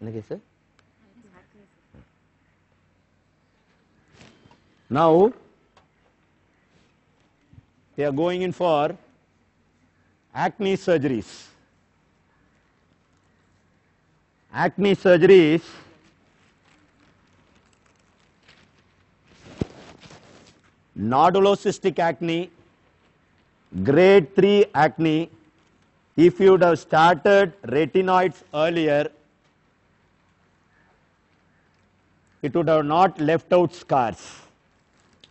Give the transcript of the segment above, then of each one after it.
Okay, sir. Now they are going in for acne surgeries. Acne surgeries nodulocystic acne, grade 3 acne. If you would have started retinoids earlier, it would have not left out scars.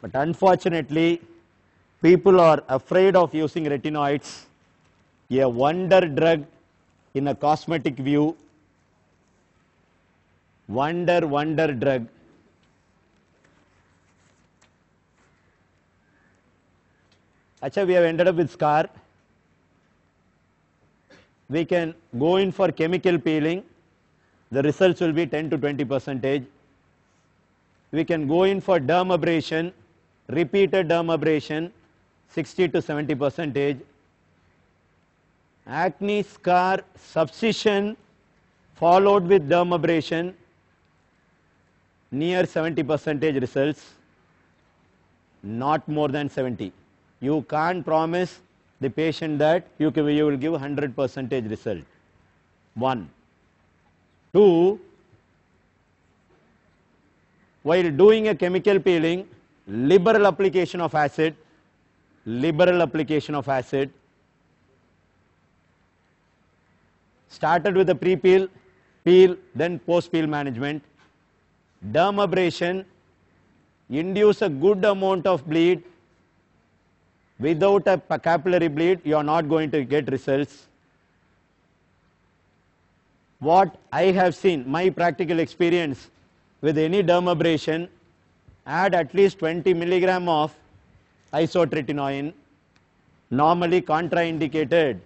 But unfortunately, people are afraid of using retinoids, a wonder drug in a cosmetic view. Wonder drug. Acha, we have ended up with scar. We can go in for chemical peeling. The results will be 10 to 20%. We can go in for dermabrasion, repeated dermabrasion, 60 to 70%. Acne scar subcision followed with dermabrasion, near 70% results, not more than 70. You can't promise the patient that you will give 100% result. 1. 2. While doing a chemical peeling, liberal application of acid, started with the pre-peel, peel, then post-peel management. Dermabrasion, induce a good amount of bleed. Without a capillary bleed, you are not going to get results. What I have seen, my practical experience with any dermabrasion, add at least 20 milligram of isotretinoin, normally contraindicated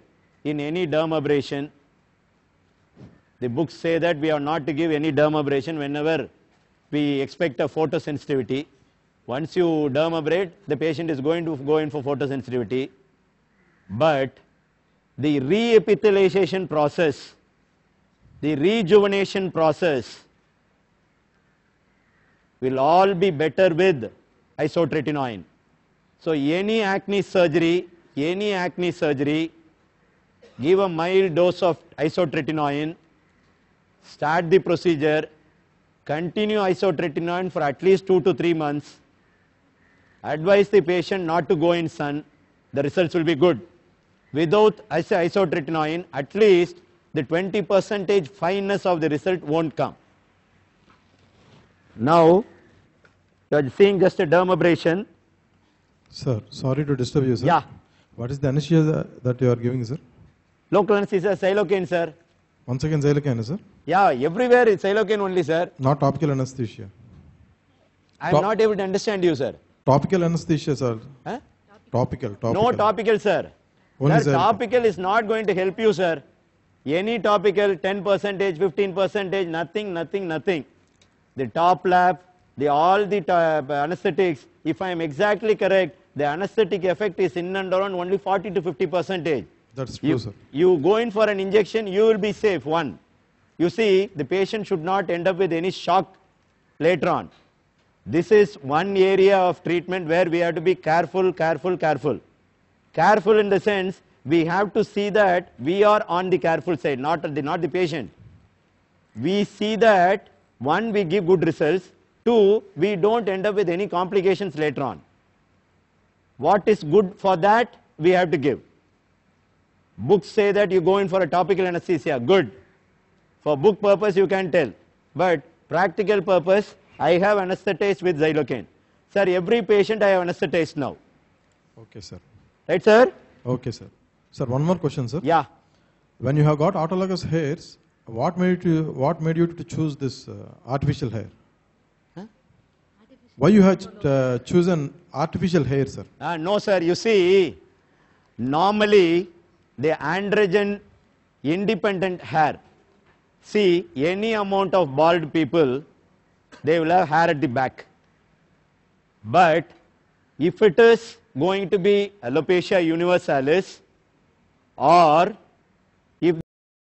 in any dermabrasion. The books say that we are not to give any dermabrasion whenever we expect a photosensitivity. Once you dermabrate, the patient is going to go in for photosensitivity. But the reepithelialization process, the rejuvenation process will all be better with isotretinoin. So any acne surgery, give a mild dose of isotretinoin, start the procedure, continue isotretinoin for at least 2 to 3 months. Advise the patient not to go in sun, the results will be good. Without isotretinoin, at least the 20% fineness of the result won't come. Now, you are seeing just a dermabrasion. Sir, sorry to disturb you, sir. Yeah. What is the anesthesia that you are giving, sir? Local anesthesia, xylocaine, sir. Once again, xylocaine, sir? Yeah, everywhere it's xylocaine only, sir. Not topical anesthesia. I am not able to understand you, sir. Topical anesthesia, sir. Huh? Topical. No topical, sir. Only Sir, topical is not going to help you, sir. Any topical, 10%, 15%, nothing. The top lap, all the anesthetics, if I am exactly correct, the anesthetic effect is in and around only 40 to 50%. That's true, sir. You go in for an injection, you will be safe. 1. You see, the patient should not end up with any shock later on. This is one area of treatment where we have to be careful. Careful in the sense, we have to see that we are on the careful side, not the patient. We see that, 1, we give good results. 2, we don't end up with any complications later on. What is good for that, we have to give. Books say that you go in for a topical anesthesia, good. For book purpose, you can tell. But practical purpose, I have anesthetized with xylocaine. Sir, every patient I have anesthetized now. Okay, sir. Right, sir? Okay, sir. Sir, one more question, sir. Yeah. When you have got autologous hairs, what made you to choose this artificial hair? Huh? Why you have chosen artificial hair, sir? No, sir. You see, normally the androgen independent hair. See, any amount of bald people, they will have hair at the back. But if it is going to be alopecia universalis or